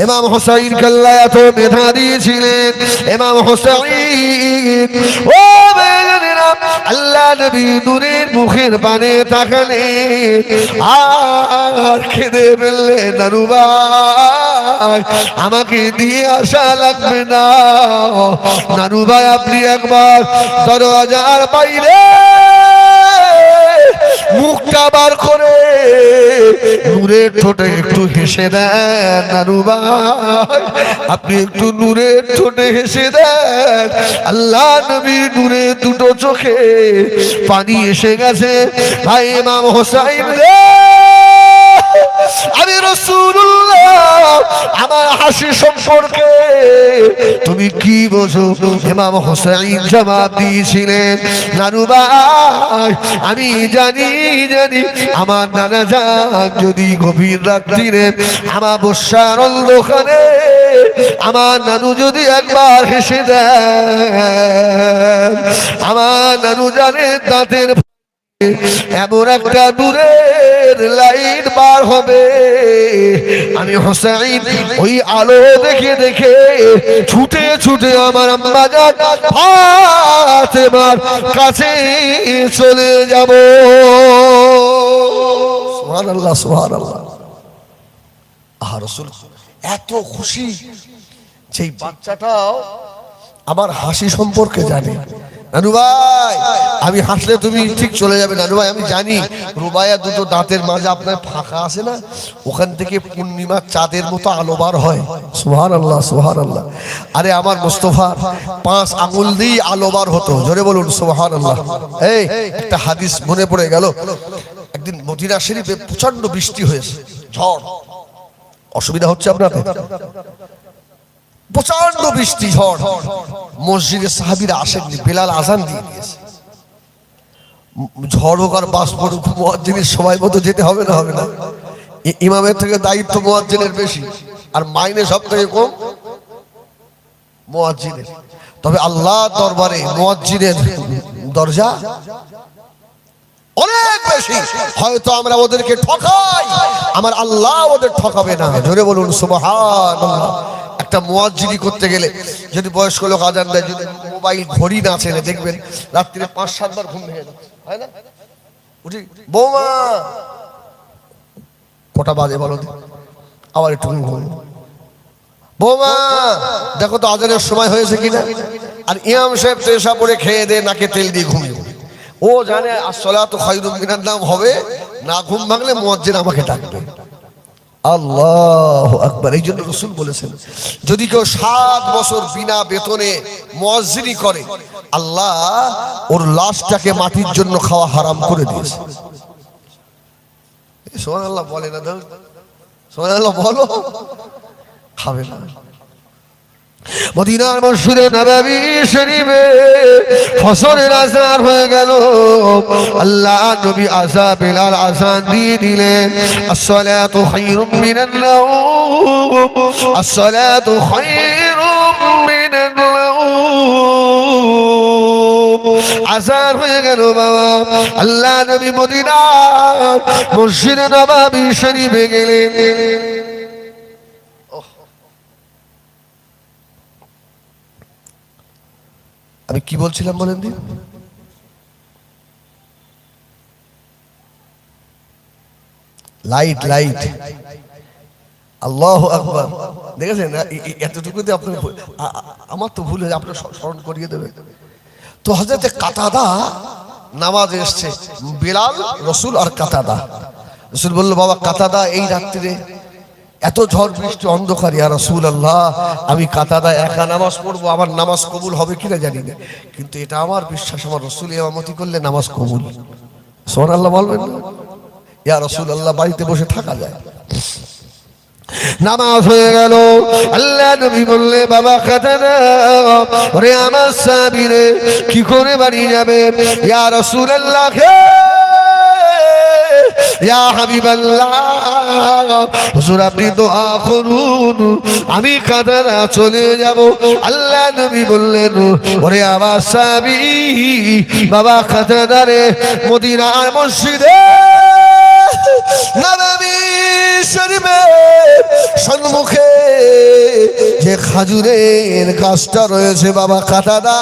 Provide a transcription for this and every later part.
ইমাম হুসাইন কাল্লা এত মেধা দিয়েছিলেন। ইমাম হুসাইন ও বেগানেরা আল্লাহ নবী নূরের মুখের পানে তাকালেন আর খেদে ফেললেন, নানু ভাই আমাকে দিয়ে আসা লাগবে না, নানু ভাই আপনি একবার দরজার বাইরে মুখটা বার করে নূরের ঠোঁটে একটু হেসে দেন, নানু ভাই আপনি একটু নূরের ঠোঁটে হেসে দেন। আল্লাহ নবীর নূরের দুটো চোখে পানি এসে গেছে। ভাই ইমাম হোসাইন রে, আমি রাসূলুল্লাহ আমার হাসি সম্পর্কে তুমি কি বোঝো? ইমাম হোসেন জবাব দিয়েছিলেন, নানু ভাই আমি জানি আমার নানা যান যদি গভীর রাত্রিরে আমার বর্ষার অন্ধকারে আমার নানু যদি একবার হেসে দেন, আমার নানু জানে দাঁতের এমন একটা দূরের লাইট বার হবে, আমি হোসেন ওই আলো দেখে দেখে ছুটে ছুটে আমার আম্মা জান ফাতেমার কাছে চলে যাব। সুবহানাল্লাহ সুবহানাল্লাহ। আহা রাসূল এত খুশি যে বাচ্চাটাও আমার হাসি সম্পর্কে জানে। নানু ভাই আমি হাসলে তুমি ঠিক চলে যাবে, নানু ভাই আমি জানি রুবাইয়া দুটো দাঁতের মাঝে আপনার ফাঁকা আছে না, ওখান থেকে পূর্ণিমার চাঁদের মতো আলো বার হয়। সুবহানাল্লাহ সুবহানাল্লাহ। আরে আমার মুস্তাফা 5 আঙ্গুল দিয়ে আলো বার হতো, জোরে বলুন সুবহানাল্লাহ। এই একটা হাদিস মনে পড়ে গেল, একদিন মদিনা শরীফে প্রচন্ড বৃষ্টি হয়েছে, ঝড়, অসুবিধা হচ্ছে আপনাদের? প্রচন্ড বৃষ্টি ঝড়, মসজিদে সাহাবীরা আসেননি, বেলাল আজান দিয়ে দিয়েছে। ঝড় হোক আর বাস পড়ুক মুয়াজ্জিনের সময় মতো যেতে হবে না, হবে না? ইমামের থেকে দায়িত্ব মুয়াজ্জিনের বেশি, আর মাইনে সব থেকে কম মুয়াজ্জিনের। তবে আল্লাহ দরবারে মুয়াজ্জিনের দরজা অনেক বেশি। হয়তো আমরা ওদেরকে ঠকাই, আমার আল্লাহ ওদের ঠকাবে না, জোরে বলুন সুবহানাল্লাহ। একটা মুয়াজ্জিনি করতে গেলে যদি বয়স্ক লোক আজান দেয়, যদি মোবাইল ঘড়ি না ছেড়ে দেখবেন রাত্রিরে 5-7 বার ঘুম ভেঙে যাচ্ছে, হয় না? উঠি বৌমা কটা বাজে বলো, আবার একটু ঘুম, বৌমা দেখো তো আজানের সময় হয়েছে কিনা। আর ইমাম সাহেব তো এসা পড়ে খেয়ে দে নাকে তেল দিয়ে ঘুমিয়ে, ও জানে আসসালাতু খায়রুম মিনান নাওম হবে না, ঘুম ভাঙলে মুয়াজ্জিন আমাকে ডাকবে। আল্লাহু আকবার। এই জন্য রাসূল বলেছেন যদি কেউ 7 বছর বিনা বেতনে মুয়াজ্জিনি করে, আল্লাহ ওর লাশটাকে মাটির জন্য খাওয়া হারাম করে দিয়েছে। সুবহানাল্লাহ বলে না, সুবহানাল্লাহ বলো, খাবে না। মদিনার মসজিদে নববী শরীফে ফজরের আযান হয়ে গেল, আল্লাহ নবী আযা বেলাল আযান দিয়ে দিলেন, আসসালাতু খায়রুম মিনান নাওম, আসসালাতু খায়রুম মিনান নাওম। আযান হয়ে গেল বাবা, আল্লাহ নবী মদিনার মসজিদে নববী শরীফে গেলেন। আমি কি বলছিলাম বলেন দিন? লাইট লাইট, আল্লাহু আকবার। দেখেছেন এতটুকুতে আপনার আমার তো ভুল হয়ে, আপনার স্মরণ করিয়ে দেবে। তো হযরতে কাতাদা নামাজ এসছে, বেলাল, রাসূল আর কাতাদা। রাসূল বলল, বাবা কাতাদা এই রাত্রিরে এত ঝড় বৃষ্টি অন্ধকার, ইয়া রাসূলুল্লাহ আমি কাতাদা একা নামাজ পড়বো, আমার নামাজ কবুল হবে কিনা জানি না, কিন্তু এটা আমার বিশ্বাস আমার রাসূল ইমামতি করলে নামাজ কবুল। সুবহানাল্লাহ বলবেন না? ইয়া রাসূলুল্লাহ বাড়িতে বসে থাকা যায়। নামাজ হয়ে গেল, আল্লাহ নবী বললে, বাবা কাতাদা ওরে আমার সাহাবীরে কি করে বাড়ি যাবে? ইয়া রাসূলুল্লাহ ইয়া হাবিবাল্লাহ হুজুর আপনি দোয়া করুন, আমি কাতাদা চলে যাব। আল্লাহ নবী বললেন, ওরে আমার সাহাবী বাবা কাতাদা রে মদিনার মসজিদে নববী শরীফের সম্মুখে যে খাজুরের গাছটা রয়েছে বাবা কাটাদা,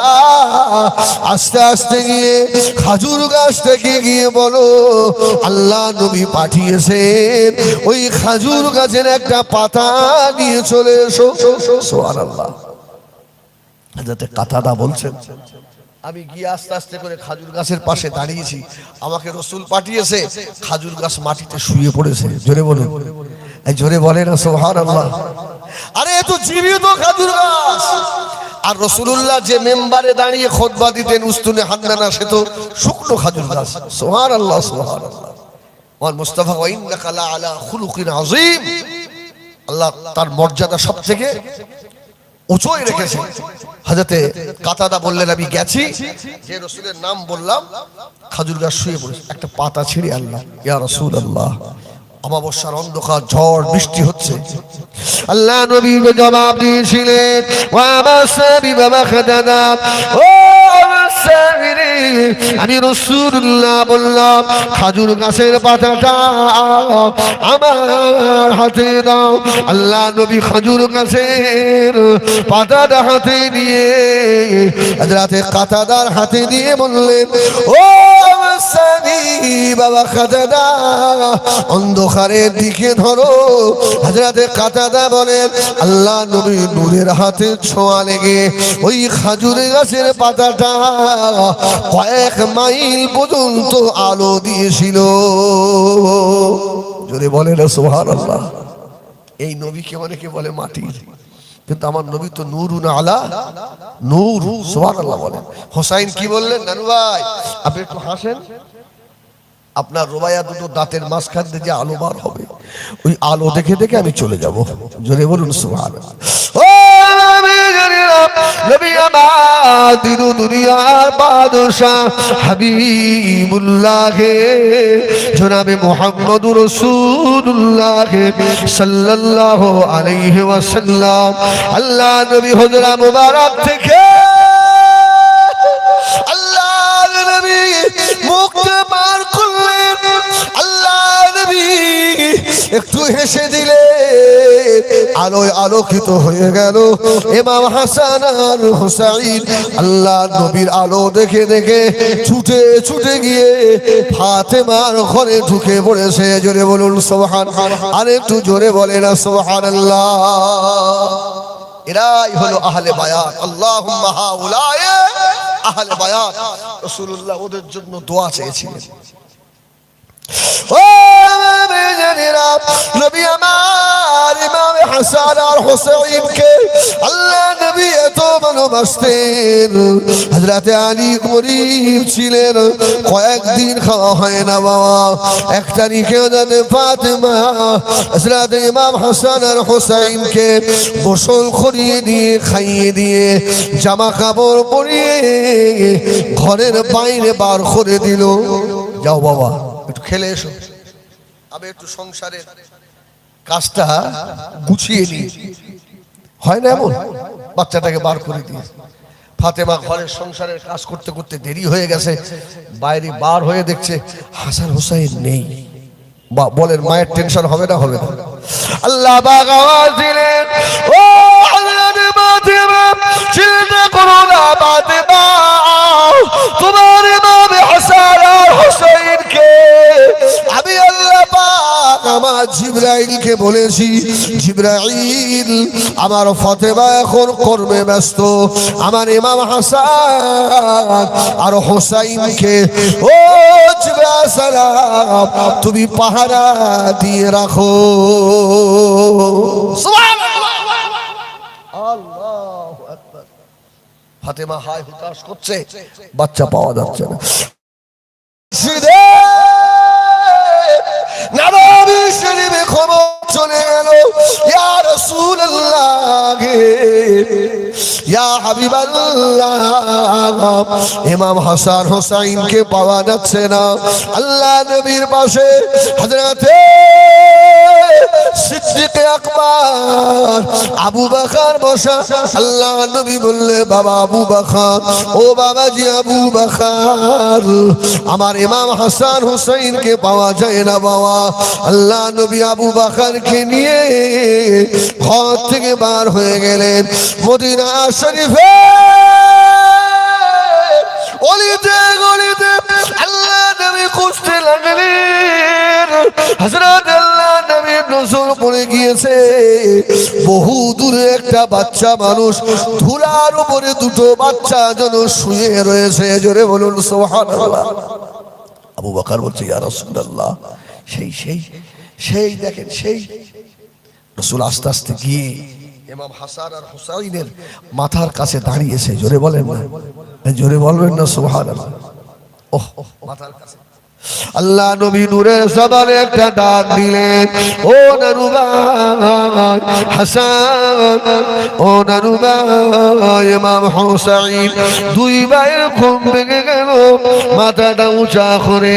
আস্তে আস্তে গিয়ে খাজুর গাছ থেকে গিয়ে বলো আল্লাহ নবী পাঠিয়েছেন, ওই খাজুর গাছের একটা পাতা নিয়ে চলে এসো। সুবহানাল্লাহ। যাতে কাটাদা বলছেন আমি গিয়ে আস্তে আস্তে করে খাজুর গাছের পাশে দাঁড়িয়েছি, আমাকে রসুল পাঠিয়েছে, খাজুর গাছ মাটিতে শুয়ে পড়েছে। জোরে বলুন, এই জোরে বলে না সুবহানাল্লাহ। আরে এ তো জীবিত খাজুর গাছ। আর রাসূলুল্লাহ যে মেম্বারে দাঁড়িয়ে খুতবা দিতেন উস্তুনে হান্নানা, সে তো শুকনো খাজুর গাছ। সুবহানাল্লাহ সুবহানাল্লাহ। ওয়াল মুস্তাফা ওয়া ইন্নাকা লা আলা খুলুকিন আযীম। আল্লাহ তার মর্যাদা সবথেকে উঁচুই রেখেছে। হযরতে কাতাদা বললেন আমি গেছি, যে রাসূলের নাম বললাম, খাজুর গাছ শুয়ে পড়েছে, একটা পাতা ছিঁড়ে আল্লাহ ইয়া রাসূলুল্লাহ, অমাবস্যার অন্ধকার, ঝড় বৃষ্টি হচ্ছে। আল্লাহ নবী জবাব দিয়েছিলেন ওয়া মাসাবি বাবা খাদাদা, ও সাবিরি, আমি রাসূলুল্লাহ বললাম খাজুর গাছের পাতাটা আমার হাতে দাও। আল্লাহ নবী খাজুর গাছের পাতাটা হাতে নিয়ে হযরতে কাতাদার হাতে দিয়ে বললেন ও সাবি বাবা খাদাদা, অন্ধকারের দিকে ধরো। হযরতে কাতাদা বলেন আল্লাহ নবী নূরের হাতে ছোঁয়া লেগে ওই খাজুর গাছের পাতাটা কয়েক মাইল পর্যন্ত আলো দিয়েছিল। যদি বলেন সুবহানাল্লাহ। এই নবীকে অনেকে বলে মাটির, কিন্তু আমার নবী তো নূরুন আলা নূর। সুবহানাল্লাহ বলেন। হোসাইন কি বললেন? নানু ভাই আপনি একটু হাসেন, আপনার রোবায়া দুটো দাঁতের মাঝখান দিয়ে যে আলো বার হবে, ওই আলো দেখে দেখে আমি চলে যাব। জোরে বলুন সুবহানাল্লাহ। ও নবী আমার দিন দুনিয়ার বাদশা হাবিবুল্লাহ জনাবে মুহাম্মদুর রাসূলুল্লাহ সাল্লাল্লাহু আলাইহি ওয়াসাল্লাম, আল্লাহ নবী হুজরা মুবারক থেকে আল্লাহ নবী মুক্ত বার করলেন। আল্লাহ নবী একটু হেসে দিলে আলোয় আলোকিত হয়ে গেল ইমাম হাসান আর হুসাইন। আল্লাহ নবীর আলো দেখে দেখে ছুটে ছুটে গিয়ে ফাতেমার ঘরে ঢুকে পড়েছে। জোরে বলুন সুবহানাল্লাহ। আর একটু জোরে বলে না সুবহানাল্লাহ। এরাই হলো আহলে বায়াত। আল্লাহুম্মা হাউলায়ে আহলে বায়াত। রাসূলুল্লাহ ওদের জন্য দোয়া চেয়েছিলেন। ও নবী আমার ইমাম হাসান আর হুসাইনকে আল্লাহ নবী এত ভালোবাসতেন। হযরতে আলী গরীব ছিলেন, কয়েকদিন খাওয়া হয় না বাবা। এক তারিখে হযরতে ফাতেমা হযরতে ইমাম হাসান আর হুসাইনকে গোসল করিয়ে দিয়ে খাইয়ে দিয়ে জামা কাপড় পরিয়ে ঘরের বাইরে বার করে দিল। যাও বাবা একটু খেলে এসো, আমি একটু সংসারের কাজটা গুছিয়ে নিই। হয় না এমন? বাচ্চাটাকে বার করে দিয়ে ফাতেমা ঘরের সংসারের কাজ করতে করতে দেরি হয়ে গেছে, বাইরে বার হয়ে দেখছে হাসান হুসাইন নেই। বলেন মায়ের টেনশন হবে না? হবে না? আল্লাহ পাক আওয়াজ দিলেন ও হযরত ফাতেমা, চিন্তা করো না ফাতেমা, তোমার ইমাম হাসান আর হুসাইনকে আমি আল্লাহ পাক আমার জিবরাইলকে বলেছি, জিবরাইল আমার ফাতেমা এখন কর্মে ব্যস্ত, আমার ইমাম হাসান আর হুসাইনকে ও জিবরাইল সালাম তুমি পাহারা দিয়ে রাখো। সুবহানাল্লাহ, আল্লাহু আকবার। ফাতেমা হায় হুতাশ করছে, বাচ্চা পাওয়া যাচ্ছে না। নবী শরীফে খবর চলে গেল, ইয়া রাসূলুল্লাহ ইয়া হাবিবাল্লাহ, ইমাম হাসান হুসাইনকে পাওয়া যাচ্ছে না। আল্লাহ নবীর পাশে হযরতে সিদ্দিক আকবর আবু বকর বসা। আল্লাহ নবী বললে বাবা আবু বকর, ও বাবাজি আবু বকর, আমার ইমাম হাসান হুসাইনকে পাওয়া যায় না বাবা। আল্লাহ নবী আবু বকরকে নিয়ে ঘর থেকে বার হয়ে গেলেন মদিনা শরীফে। গলিতে গলিতে আল্লাহ নবী খুঁজতে লাগলেন। হযরত আল্লাহ নবী নজর পড়ে গিয়েছে বহু দূরে একটা বাচ্চা মানুষ, ধুলার উপরে দুটো বাচ্চা যেন শুয়ে রয়েছে। জোরে বলুন সুবহানাল্লাহ। আবু বকর বলছে ইয়া রাসূলুল্লাহ, সেই সেই সেই দেখেন সেই। রাসূল আস্তে আস্তে গিয়ে ইমাম হাসান আর হুসাইনের মাথার কাছে দাঁড়িয়েছে। জোরে বলেন না, জোরে বলবেন না সুবহানাল্লাহ। ওহ মাথার কাছে আল্লাহ নবী নূরের জবানে একটা ডাক দিলেন, ও নানুবাই হাসান, ও নানুবাই ইমাম হুসাইন। দুই ভাইয়ের ঘুম ভেঙে গেল, মাথাটা উঁচা করে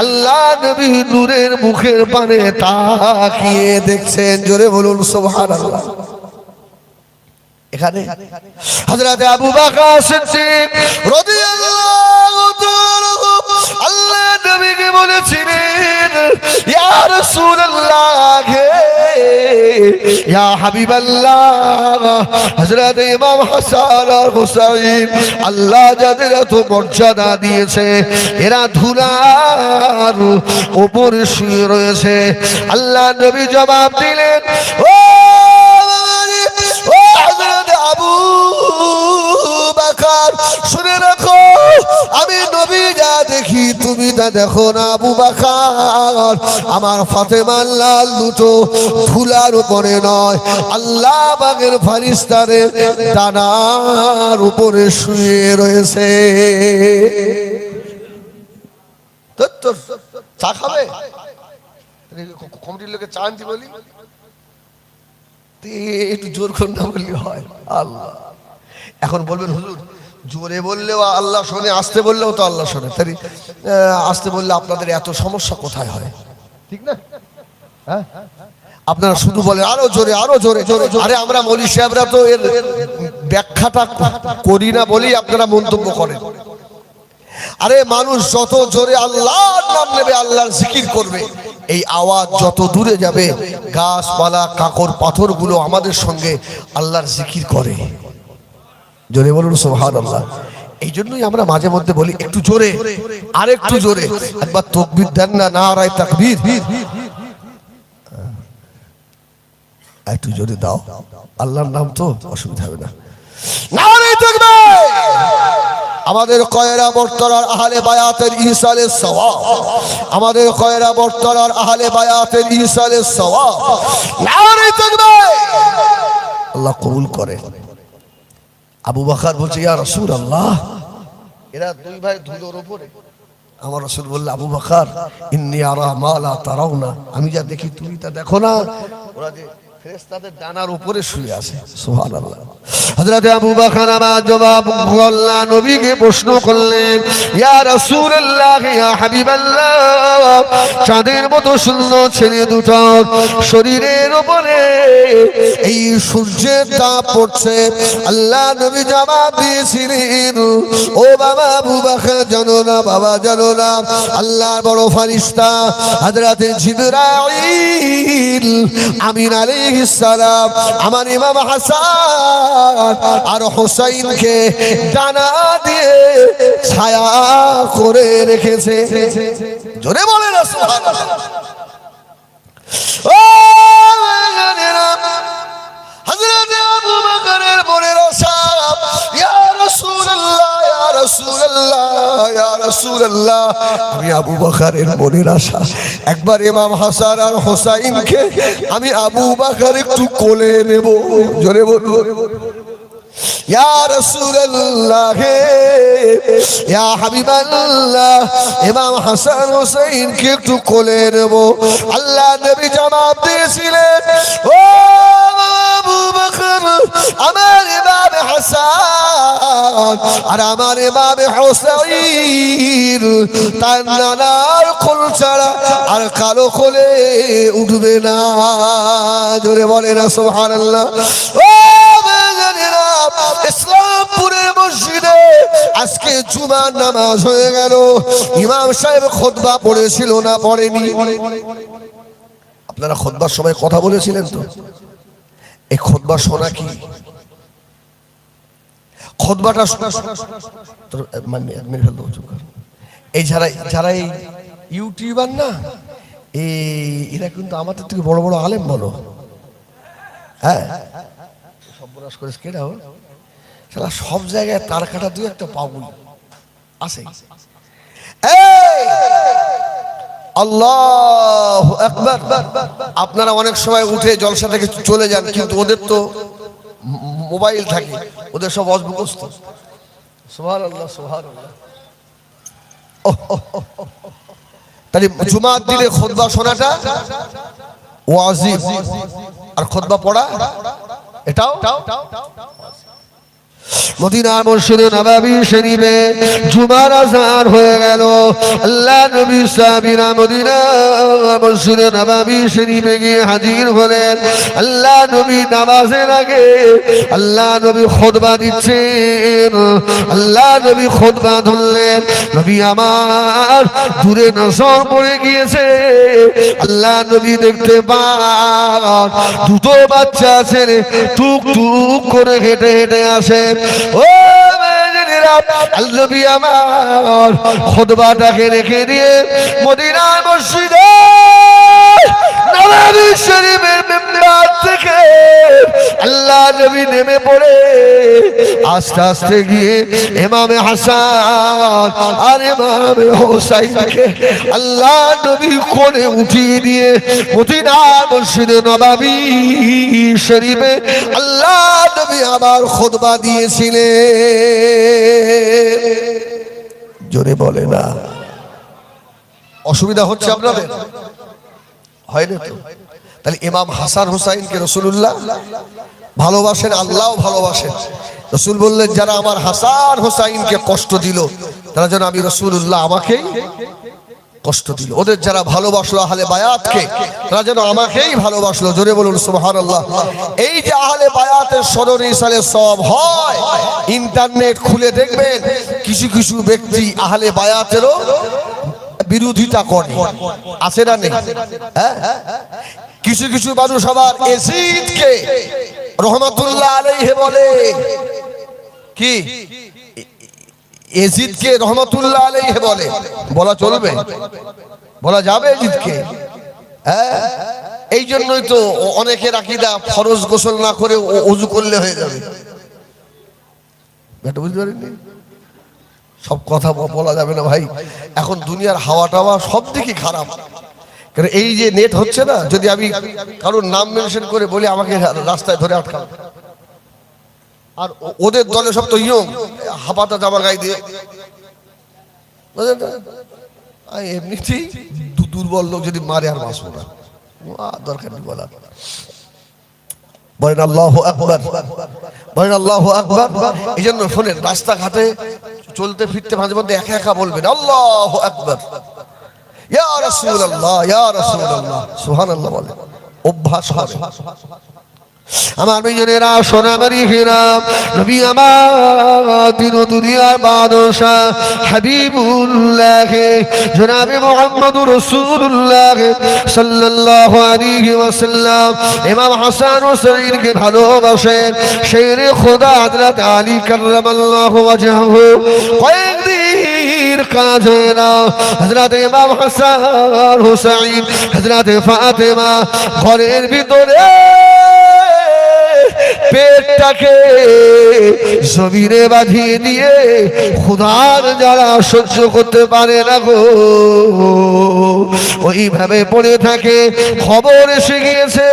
আল্লাহ নবী নূরের মুখের পানে তাকিয়ে দেখছেন। জোরে বলুন সুবহানাল্লাহ। এখানে হযরত আবু বকর সিদ্দিক রাদিয়াল্লাহু তাআলা আল্লাহ নবীকে বলেছিলেন, ইয়া রাসূলুল্লাহ, ইয়া হাবিবাল্লাহ। হযরত ইমাম হাসান আর হুসাইন আল্লাহ যাদের এত মর্যাদা দিয়েছে, এরা ধুলার উপরে শুয়ে রয়েছে। আল্লাহ নবী জবাব দিলেন, ও আবু বকর, শুনে রাখো, আমি নবী যা দেখি তুমি তা দেখো না। আবু বকর, আমার ফাতেমার লাল দুটো ধুলার উপরে নয়, আল্লাহ পাকের ফেরেশতাদের ডানার উপরে শুয়ে রয়েছে। চা খাবে? কমিটির লোকে চা আনছি বলি, একটু জোর করে না বললে হয়। আল্লাহ এখন বলবেন হুজুর জোরে বললেও আল্লাহ শোনে, আসতে বললেও তো আল্লাহ শোনে, তাই আসতে বললে আপনাদের এত সমস্যা কোথায় হয়? ঠিক না? হ্যাঁ, আপনারা শুধু বলেন আরো জোরে আরো জোরে জোরে। আরে আমরা মৌলী সাহেবরা তো এর ব্যাখ্যাটা করি না বলেই আপনারা মন্তব্য করেন। আরে মানুষ যত জোরে আল্লাহর নাম নেবে, আল্লাহর জিকির করবে, এই আওয়াজ যত দূরে যাবে, গাছপালা কাকড় পাথরগুলো আমাদের সঙ্গে আল্লাহর জিকির করে। জোরে বলুন সুবহানাল্লাহ। এই জন্যই আমরা মাঝে মধ্যে বলি একটু জোরে, আর একটু জোরে। একবার তাকবীর দেন না, নারায়ে তাকবীর, একটু জোরে দাও, আল্লাহর নাম তো অসুবিধা হবে না। নারায়ে তাকবীর। আমাদের কয়রা বর্তরার আহলে বায়াতের ইসালের সওয়াব, আমাদের কয়রা বর্তরার আহলে বায়াতের ইসালের সওয়াব। নারায়ে তাকবীর। আল্লাহ কবুল করে। আবু বকর বলছে ইয়া রাসূলুল্লাহ, এরা দুই ভাই ধুলোর উপরে। আমার রাসূল বলল, আবু বকর ইন্নী আরা মা লা তারাউনা, আমি যা দেখি তুমি তা দেখো না। ওরা যে ফেরেশতাদের ডানার উপরে শুয়ে আছে। সুবহানাল্লাহ। হযরত আবু বকর আমার জবাব আল্লাহ নবীকে প্রশ্ন করলেন, ইয়া রাসূলুল্লাহ, ইয়া হাবিবাল্লাহ, চাঁদের মতো সুন্দর ছেলে দুটো শরীরের উপরে এই সূর্যের তাপ পড়ছে। আল্লাহ নবী জবাব দিয়েছিলেন, ও বাবা আবু বকর, জানো না বাবা, জানো না, আল্লাহর বড় ফেরেশতা হযরত জিবরাইল আমিন আলাইহিস সালাম আমার ইমাম হাসান আর হুসাইনকে ডানা দিয়ে ছায়া করে রেখেছে। জোরে বলে না সুবহানাল্লাহ। ও হযরত আবু বকরের বোনেরা সাহেব, ইয়া রাসূলুল্লাহ, ইয়া রাসূলুল্লাহ, ইয়া রাসূলুল্লাহ, আমি আবু বকরের বোনেরা সাহেব, একবার ইমাম হাসান আর হুসাইনকে আমি আবু বকর একটু কোলে নেব। জোরে বলুন ইয়া রাসূলুল্লাহ, ইয়া হাবিবাল্লাহ, ইমাম হাসান হুসাইনকে একটু কোলে নেব। আল্লাহ নবী জবাব দিয়েছিলেন, ও আবু বকর, আমার ইমাম হাসান আর আমার ইমামে হোসেন তার নানার খোল ছাড়া আর কারো কোলে উঠবে না। জোরে বলে না সুবহানাল্লাহ। ও বেজানেরা, ইসলামপুরের মসজিদে আজকে জুমার নামাজ হয়ে গেল। ইমাম সাহেব খুতবা পড়েছিল না পড়েনি? আপনারা খুতবার সময় কথা বলেছিলেন তো? এই খুতবা শোনা কি? খুতবাটা এই যারা এই ইউটিউবার না, এরা কিন্তু আমাদের থেকে বড় বড় আলেম বলো। হ্যাঁ, সর্বনাশ করেছে কেডা ও? শালা সব জায়গায় তার কাটা দুই একটা পাবই আছে। আল্লাহু আকবার। আপনারা অনেক সময় উঠে জলসা থেকে চলে যান, কিন্তু ওদের তো মোবাইল থাকে, ওদের সব অজমুখস্থ। সুবহানাল্লাহ সুবহানাল্লাহ। তাহলে জুমার দিনে খুতবা শোনাটা ওয়াজিব, আর খুতবা পড়া এটাও। মদিনা মসজিদে নববী শরীফে জুমার আযান হয়ে গেল। আল্লাহ নবী সাহাবীরা মদিনা মসজিদে নববী শরীফে গিয়ে হাজির হলেন। আল্লাহ নবী নামাজের আগে আল্লাহ নবী খুতবা দিচ্ছেন। আল্লাহ নবী খুতবা ধরলেন। নবী আমার দূরে নজর পড়ে গিয়েছে। আল্লাহ নবী দেখতে পান দুটো বাচ্চা ছেলে টুক টুক করে হেঁটে হেঁটে আসে। ও নবী আমার খুতবাটাকে রেখে দিয়ে মদিনার মসজিদে নববী শরীফের মিম্বার থেকে আল্লাহ নবী নেমে পড়ে আস্তে আস্তে গিয়ে ইমামে হাসান আর ইমামে হোসাইনকে আল্লাহ নবী কোলে উঠিয়ে দিয়ে মদিনার মসজিদে নববী শরীফে আল্লাহ নবী আবার খুতবা দিয়েছিলেন। জোরে বলে না। অসুবিধা হচ্ছে আপনাদের? হয় না তো? তাহলে ইমাম হাসান হুসাইনকে রাসূলুল্লাহ ভালোবাসেন, আল্লাহও ভালোবাসেন। রাসূল বললেন, যারা আমার হাসান হুসাইনকে কষ্ট দিল তারা যেন আমি রাসূলুল্লাহ আমাকেই কষ্ট দিল। ওদের যারা ভালোবাসলো আহলে বায়াতকে তারা যেন আমাকেই ভালোবাসলো। জোরে বলুন সুবহানাল্লাহ। এই যে আহলে বায়াতের স্মরণে ইসালে সব হয়, ইন্টারনেট খুলে দেখবেন কিছু কিছু ব্যক্তি আহলে বায়াতেরও বিরোধিতা করে, আছে না নেই? হ্যাঁ, কিছু কিছু মানুষ আবার ইয়াজিদকে রহমাতুল্লাহ আলাইহি বলে। কি ইয়াজিদকে রহমাতুল্লাহ আলাইহি বলে? বলা চলবে? বলা যাবে ইয়াজিদকে? হ্যাঁ, এই জন্যই তো অনেকের আকীদা ফরজ গোসল না করে ওযু করলে হয়ে যাবে। এটা বুঝতে পারেননি? সব কথা বলা যাবে না ভাই। এখন দুনিয়ার হাওয়া টাওয়া সব দিকে খারাপ। কারণ এই যে নেট হচ্ছে না, যদি আমি কারোর নাম মেনশন করে বলি আমাকে রাস্তায় ধরে আটকাবে। আর ওদের দলে সব তো ইয়ং হাফাতা জামা গায়ে দিয়ে, এমনিতেই দুর্বল লোক যদি মারে আর বাঁচবো না, দরকার নেই বলার। বলেন আল্লাহু আকবার, বলেন আল্লাহু আকবার। এই জন্য শোনেন, রাস্তাঘাটে চলতে ফিরতে মাঝে মধ্যে একা একা বলবেন আল্লাহু আকবার, ইয়া রাসূলুল্লাহ, ইয়া রাসূলুল্লাহ, সুবহানাল্লাহ বলেন, অভ্যাস হবে। আমার মেজনেরা, সোনামারি হিরাম, নবী আমার দিন দুনিয়ার বাদশাহ হাবিবুল্লাহ জনাবে মুহাম্মদুর রাসূলুল্লাহ সাল্লাল্লাহু আলাইহি ওয়াসাল্লাম ইমাম হাসান হুসাইনকে ভালোবাসেন। শেরে খোদা হযরত আলী কাররামাল্লাহু ওয়াজহু কয়েকদিন কাজ হয় না। হযরত ইমাম হাসান হুসাইন, হযরত ফাতেমা ঘরের ভিতরে পেটটাকে জমিনে বাঁধিয়ে দিয়ে ক্ষুধার জ্বালা সহ্য করতে পারে না গো, ওইভাবে পড়ে থাকে। খবর এসে গিয়েছে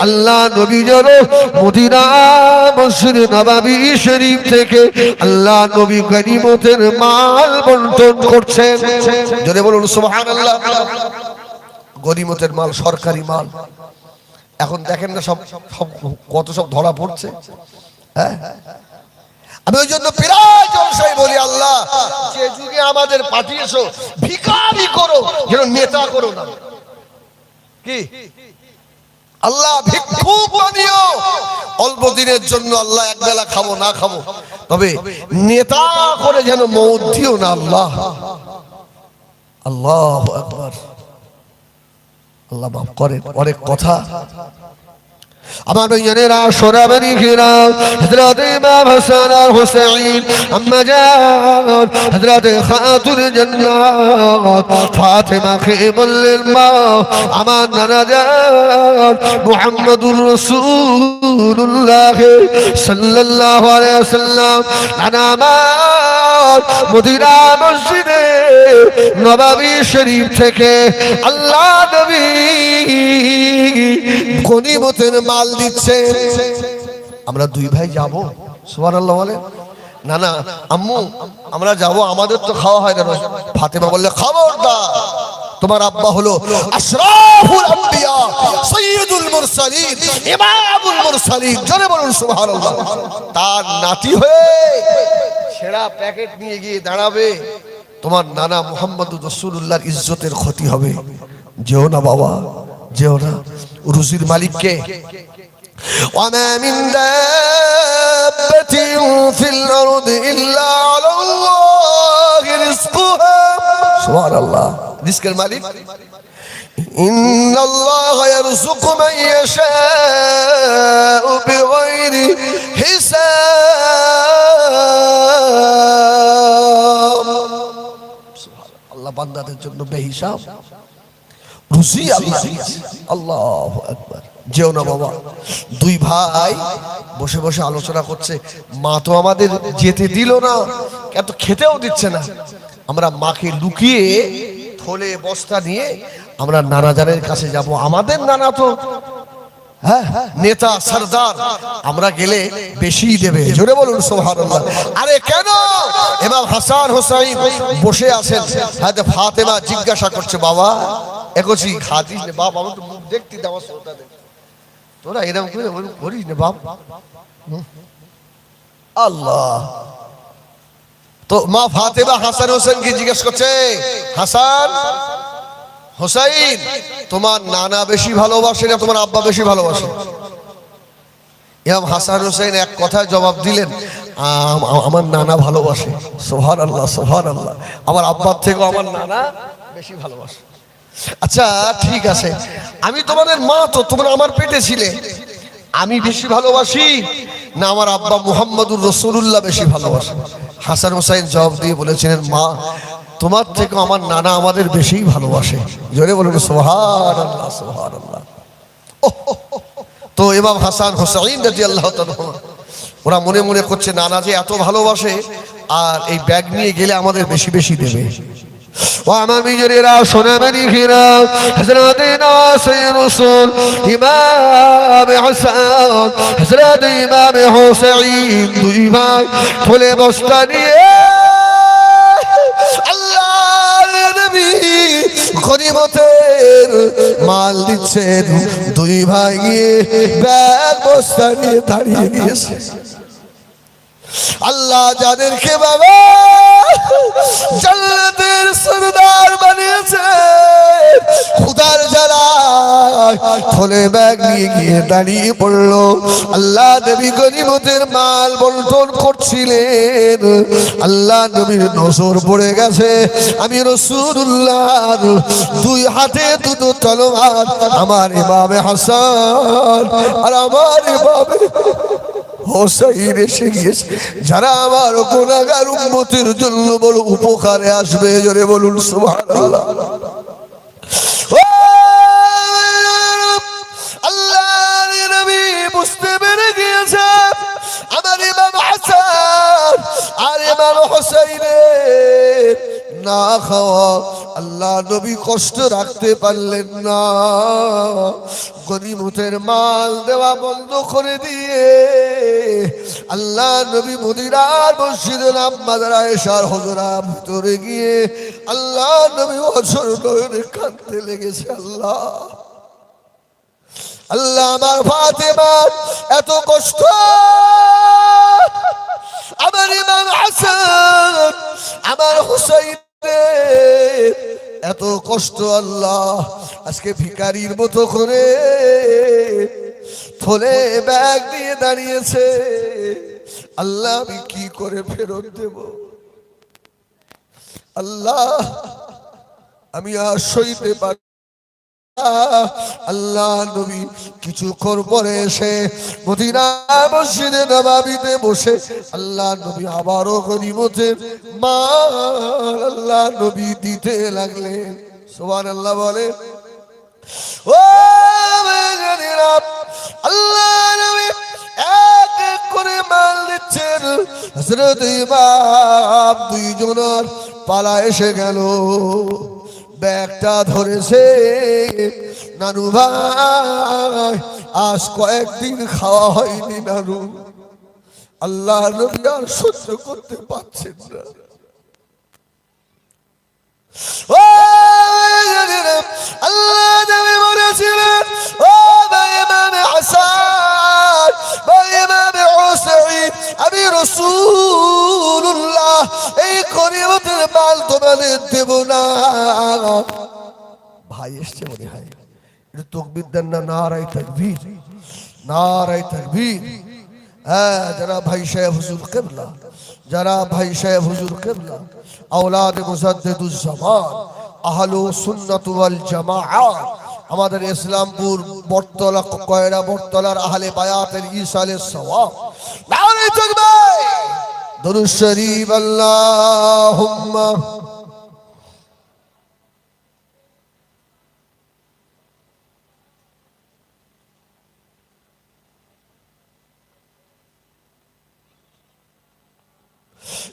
আল্লাহ নবী যেন মদিনা মসজিদ নববী শরীফ থেকে আল্লাহ নবী গনিমতের মাল বন্টন করছেন। জোরে বলুন সুবহানাল্লাহ। গনিমতের মাল, সরকারি মাল। এখন দেখেন না সব কত সব ধরা পড়ছে। হ্যাঁ, আমি ওই জন্য প্রায় জলসায় বলি, আল্লাহ যে যুগে আমাদের পাঠিয়েছো ভিখারি করো, যেন নেতা করো না। কি আল্লাহ ভিক্ষুক বানিও, অল্প দিনের জন্য আল্লাহ একবেলা খাবো না খাবো, তবে নেতা করে যেন মওত দিও না আল্লাহ। আল্লাহু আকবার। আল্লাহ মাফ করেন। অনেক কথা আমার ভাইয়েরা সোনাবাড়ি ঘেরা হযরত ইমাম হাসান আর হুসাইন আম্মা জান হযরত খাতুন জান্নাত ফাতেমা কে বললেন, মা আমার নানা জান মুহাম্মদুর রাসূলুল্লাহ সাল্লাল্লাহু আলাইহি ওয়াসাল্লাম নানা আমার মদিনা মসজিদে নববী শরীফ থেকে আল্লাহ নবী গনিমতের মাল দিচ্ছে। আমরা দুই ভাই যাব, সুবহানাল্লাহ বলে। না না আম্মু আমরা যাব, আমাদের তো খাওয়া হয় না। ফাতেমা বললে, খবরদার, তোমার আব্বা হলো আশরাফুল আম্বিয়া সাইয়্যিদুল মুরসালিন ইমামুল মুরসালিন, জোরে বলুন সুবহানাল্লাহ। তার নাতি হয়ে ছেঁড়া প্যাকেট নিয়ে গিয়ে দাঁড়াবে, তোমার নানা মুহাম্মদুর রাসূলুল্লাহর ইজ্জতের ক্ষতি হবে। যেও না বাবা, যেও না। রুজির মালিক কে? ওয়ামা মিন দাব্বাতিন ফিল আরদি ইল্লা আলাল্লাহি রিজকুহা, সুবহানাল্লাহ। রিজকের মালিক ইন্নাল্লাহা ইয়ারযুকু মান ইয়াশাউ বিগাইরি হিসাব। আল্লাহ বান্দাদের জন্য বেহিসাব রুজি আল্লাহ। আল্লাহু আকবার। যেও না বাবা। দুই ভাই বসে বসে আলোচনা করছে, মা তো আমাদের যেতে দিল না, এত খেতেও দিচ্ছে না। আমরা মাকে লুকিয়ে থলে বস্তা নিয়ে আমরা নানাজানের কাছে যাব। আমাদের নানা তো হ্যাঁ নেতা সরদার, আমরা গেলে বেশি দেবে। জোরে বলুন সুবহানাল্লাহ। আরে কেন? ইমাম হাসান হুসাইন বসে আছেন, হযরত ফাতেমা জিজ্ঞাসা করছে, বাবা একছি খাতিস না বাপ? আমার তো মুখ দেখতে দাও, সোটা দে, তোরা এরকম করে করিস না বাপ। আল্লাহ। তো মা ফাতেমা হাসান হোসেনকে জিজ্ঞেস করছে, হাসান হুসাইন তোমার নানা বেশি ভালোবাসে না তোমার আব্বা বেশি ভালোবাসে? ইমাম হাসান হোসেন এক কথায় জবাব দিলেন, আমার নানা ভালোবাসে। সুবহানাল্লাহ সুবহানাল্লাহ। আমার আব্বার থেকেও আমার নানা বেশি ভালোবাসে। আচ্ছা ঠিক আছে, আমি তোমাদের মা, তো তোমরা আমার পেটে ছিলে, আমি বেশি ভালোবাসি না আমার আব্বা মুহাম্মদুর রাসূলুল্লাহ বেশি ভালোবাসে? হাসান হোসেন জবাব দিয়ে বলেছিলেন, মা তোমার থেকে আমার নানা আমাদের বেশি ভালোবাসে। জোরে বলুন সুবহানাল্লাহ সুবহানাল্লাহ। তো ইমাম হাসান হোসেন রাদিয়াল্লাহু তাআলা ওরা মনে মনে করছে, নানা যে এত ভালোবাসে আর এই ব্যাগ নিয়ে গেলে আমাদের বেশি বেশি দেবে। ও আমার বিজনেরা সোনাবাড়ি ঘেরা হযরত নাসির রাসূল ইমাম হাসান হযরত ইমাম হুসাইন দুই ভাই থলে বস্তা নিয়ে আল্লাহর নবী গনিমতের মাল দিচ্ছেন। দুই ভাই গিয়ে ব্যাগ বস্তা নিয়ে দাঁড়িয়ে গিয়েছে। আল্লাহ যাদেরকে বাবা জান্নাতের সরদার বানিয়েছে, খুদার জ্বালায় থলে ব্যাগ নিয়ে গিয়ে দাঁড়িয়ে পড়লো। আল্লাহ নবী গনিমতের মাল বন্টন করছিলেন। আল্লাহ নবীর নজর পড়ে গেছে, আমি রাসূলুল্লাহর দুই হাতে দুটো তলোয়ার, আমার ইমামে হাসান আর আমার ইমামে হোসাইন এসে গিয়েছে, যারা আমার গুনাহগার উম্মতের জন্য বড় উপকারে আসবে। জোরে বলুন সুবহানাল্লাহ। আল্লাহর নবী বুঝতে পেরে গিয়েছে, আমার ইমাম হাসান আর ইমাম হোসাইনের না খাওয়া আল্লাহ নবী কষ্ট রাখতে পারলেন না। গনিমতের মাল দেওয়া বন্ধ করে দিয়ে আল্লাহ নবী মদিনার মসজিদে নামাজের আয়েশার হুজরা ভিতরে গিয়ে আল্লাহ নবী অঝর নয়নে কাঁদতে লেগেছে। আল্লাহ আল্লাহ আমার ফাতেমার এত কষ্ট, আমার কষ্ট আল্লাহ, আজকে ভিখারির মতো করে থলে ব্যাগ দিয়ে দাঁড়িয়েছে। আল্লাহ আমি কি করে ফেরত দেব? আল্লাহ আমি আর সইতে পারি। আল্লাহ নবী কিছুক্ষণ পরে এসে মদিনা মসজিদে নববীতে বসে আল্লাহ নবী আবারও গনিমতের মাল আল্লাহ নবী দিতে লাগলেন। সুবহানাল্লাহ বলে। ও মেয়েরা, আল্লাহ নবী এক এক করে মাল দিচ্ছেন। হযরত ইমাম দুইজনের পালা এসে গেল। ব্যাগটা ধরেছে, নানু ভাই আজ কয়েকদিন খাওয়া হয়নি নানু। আল্লাহ নবী আর সহ্য করতে পারছেন না। ও আল্লাহ নবী বলেছিলেন, ও ভাই ইমাম হাসান, ভাই ইমাম হুসাইন, আমি রাসূলুল্লাহ এই গনিমতের মাল তোমাদের দেব না। ভাই এসছে মনে হয়, এটা তাকবীর দেন না? নারায়ে তাকবীর, নারায়ে তাকবীর। হ্যাঁ, যারা ভাই সাহেব হুজুর কিবলা, যারা ভাই সাহেব হুজুর কিবলা, আওলাদ মুজাদ্দিদুজ্জামান, আহলু সুন্নাত ওয়াল জামাআত, আমাদের ইসলামপুর বটতলা কয়রা বটতলার আহলে বায়াতের ইসালের সওয়াব। নারায়ে তাকবীর, দরুদ শরীফ, আল্লাহুম্মা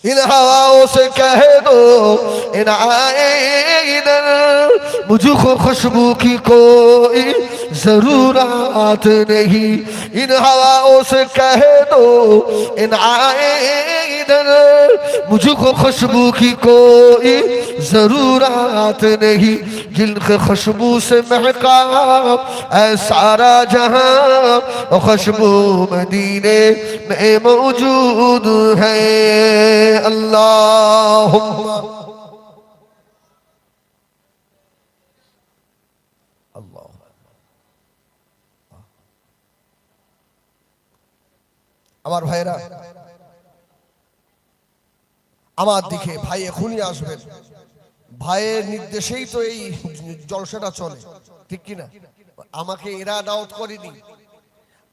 इन हवाओं से कह दो इन आए इधर, मुझको खुशबू की कोई जरूरत नहीं। इन हवाओं से कह दो इन आए इधर, मुझको खुशबू की कोई जरूरत नहीं। जिनके खुशबू से महका ऐ सारा जहां, खुशबू मदीने में मौजूद है। अल्लाहुम्मा अल्लाह। আমার ভাইরা, আমার দিকে ভাই এখনই আসবেন। ভাইয়ের নির্দেশেই তো এই জলসাটা চলে, ঠিক কিনা? আমাকে এরা দাওয়াত করেনি,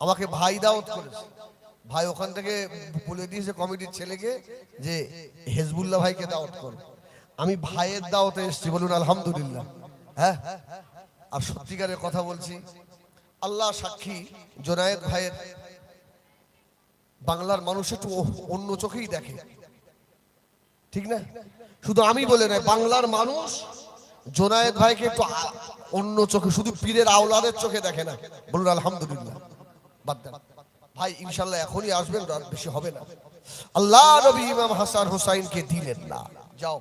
আমাকে ভাই দাওয়াত করেছে। ভাই ওখান থেকে বলে দিয়েছে কমিটির ছেলেকে যে হেজবুল্লাহ ভাইকে দাওয়াত করো। আমি ভাইয়ের দাওয়াতে এসেছি, বলুন আলহামদুলিল্লাহ। হ্যাঁ, আর সত্যিকারের কথা বলছি, আল্লাহ সাক্ষী, জোনায়েদ ভাইয়ের বাংলার মানুষ একটু অন্য চোখেই দেখে, ঠিক না? শুধু আমি বলে নয়, বাংলার মানুষ জোনায়েদ ভাইকে একটু অন্য চোখে, শুধু পীরের আওলাদের চোখে দেখে না। বলুন আলহামদুলিল্লাহ। বাদ দেন ভাই, ইনশাল্লাহ এখনই আসবেন, রাত বেশি হবে না। আল্লাহ নবী ইমাম হাসান হুসাইনকে দিলেন না, যাও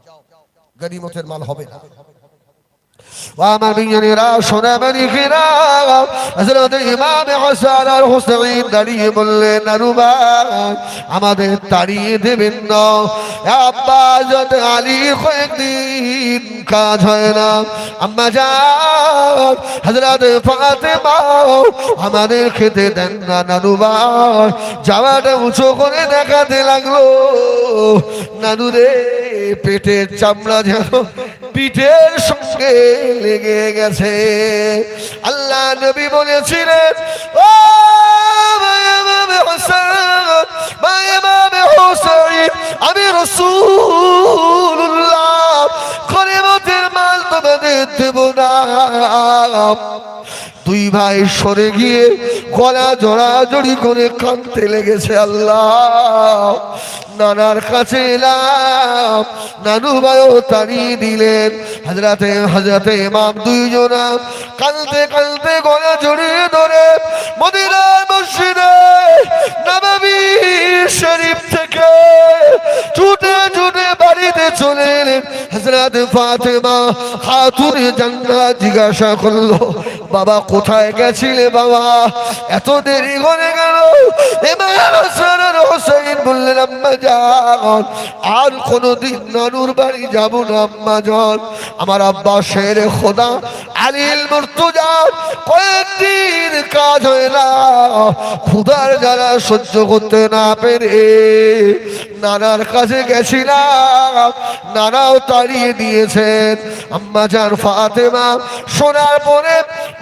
গনিমতের মাল হবে না। আমার বিজ্ঞানীরা সোনা মানিকেরা, হযরত ইমাম হাসান আর হুসাইন দাঁড়িয়ে বললেন, নানু ভাই আমাদের তাড়িয়ে দেবেন না। আব্বা যত আলী কয়েকদিন কাজ হয় না। আম্মা জান হযরত ফাতেমা আমাদের খেতে দেন না। নানু ভাই জামাটা উঁচু করে দেখাতে লাগলো। নানু রে, পেটের চামড়া যেন পিঠের সঙ্গে লেগে গেছে। আল্লাহ নবী বলেছিলেন, ও ভাই ইমাম হাসান, ভাই ইমাম হুসাইন, আমি রাসূলুল্লাহ গনিমতের মাল তোমাদের দেব না। দুই ভাই সরে গিয়ে গলা জড়াজড়ি করে কাঁদতে লেগেছে। আল্লাহ, নানার কাছে এলাম, নানু ভাইও তাড়িয়ে দিলেন। হযরতে ইমাম দুইজনা কাঁদতে কাঁদতে গলা জড়িয়ে ধরে মদিনার মসজিদে নববী শরীফ থেকে ছুটে ছুটে বাড়িতে চলে এলেন। হযরত ফাতেমা খাতুন জান্নাত জিজ্ঞাসা করলো, বাবা কোথায় গেছিলে বাবা, এত দেরি করে গেল? ইমাম হাসান আর হুসাইন বললেন, আম্মা জান আর কোনদিন নানুর বাড়ি যাব না আম্মা জান। আমার আব্বা শের খোদা আলীল মুর্তজা কয়েকদিন কাজ হয় না, ক্ষুধার জ্বালা সহ্য করতে না পেরে নানার কাছে গেছিলাম, নানাও তাড়িয়ে দিয়েছেন। আম্মা জান ফাতেমা শোনার পরে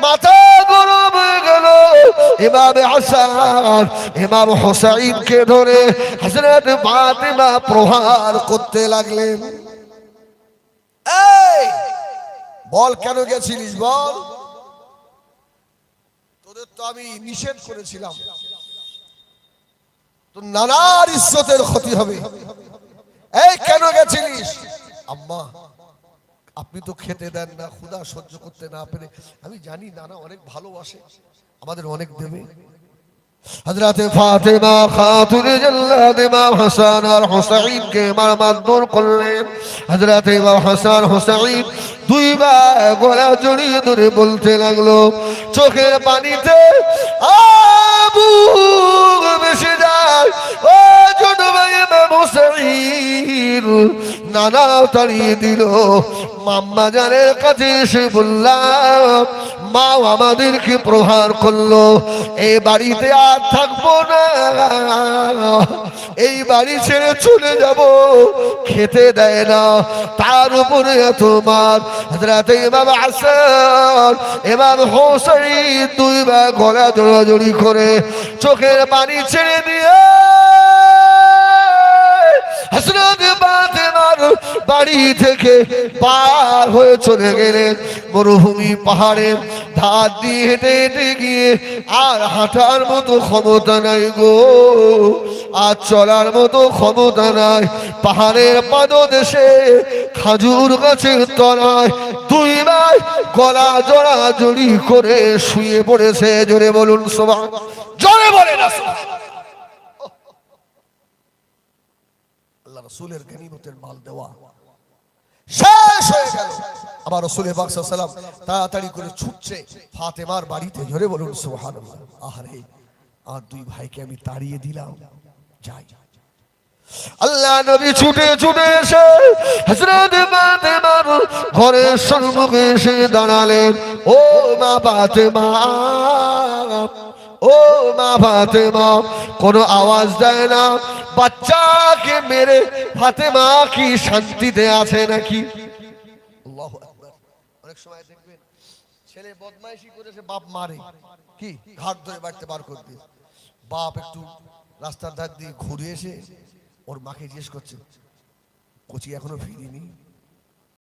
মাথা গরম হয়ে গেল। ইমাম হাসান ইমাম হোসাইনকে ধরে হযরত ফাতেমা প্রহার করতে লাগলেন। এই বল কেন গেছিলিস বল, তোদের তো আমি নিষেধ করেছিলাম, তো নানার ইজ্জতের ক্ষতি হবে, এই কেন গেছিলিস? আম্মা আপনি তো খেতে দেন না, ক্ষুধা সহ্য করতে না পেরে, আমি জানি নানা অনেক ভালোবাসে, আমাদের অনেক দেবে। হযরতে ফাতেমা খাতুন জান্নাত ইমাম হাসান আর হুসাইনকে মারধর করলেন। হযরতে ইমাম হাসান হুসাইন দুই ভাই গলা জড়িয়ে ধরে বলতে লাগলো, চোখের পানিতে আবু ভেসে যায়, ও ছোট ভাই ইমাম হুসাইন। নানা তাড়িয়ে দিল। মাম্মা জানের কাছে এসে বললাম, মা আমাদেরকে প্রহার করলো, এই বাড়িতে আর থাকবো না, এই বাড়ি ছেড়ে চলে যাব, খেতে দেয় না, তার উপরে এত মার। হযরত ইমাম হাসান ইমাম হোসেন দুই ভাই গলা জড়াজড়ি করে চোখের পানি ছেড়ে দিয়ে হযরত ফাতেমার বাড়ি থেকে পার হয়ে চলে গেলেন মরুভূমি পাহাড়ের ধার দিয়ে হেঁটে হেঁটে গিয়ে আর হাঁটার মতো ক্ষমতা নাই গো, আর চলার মতো ক্ষমতা নাই। পাহাড়ের পাদদেশে খাজুর গাছের তলায় দুই ভাই গলা জড়াজড়ি করে শুয়ে পড়েছে। জোরে বলুন সুবহানাল্লাহ, জোরে বলেন না সুবহানাল্লাহ। আল্লাহ রাসূলের গনিমতের মাল দেওয়া শেষ হয়ে গেল। আবার রাসূল পাক সাল্লাল্লাহু আলাইহি ওয়াসাল্লাম তাড়াতাড়ি করে ছুটছে ফাতেমার বাড়িতে। জোরে বলুন সুবহানাল্লাহ। আহারে আর দুই ভাইকে আমি তাড়িয়ে দিলাম, যাই। আল্লাহ নবী ছুটে ছুটে এসে হযরত ফাতেমার ঘরের সম্মুখে এসে দাঁড়ালেন। ও মা ফাতেমা, ও মা ফাতেমা, কোনো আওয়াজ দেয় না, বাচ্চাকে মেরে ফাতেমা কি শান্তিতে আছে নাকি? আল্লাহু আকবার। অনেক সময় দেখবেন ছেলে বদমাইশি করেছে, বাপ মারে, কি ঘাট ধরে বাড়িতে বার করে দিয়ে, বাপ একটু রাস্তার ধার দিয়ে ঘুরে এসে ওর মাকে জিজ্ঞেস করছে, কচি এখনো ফিরিনি?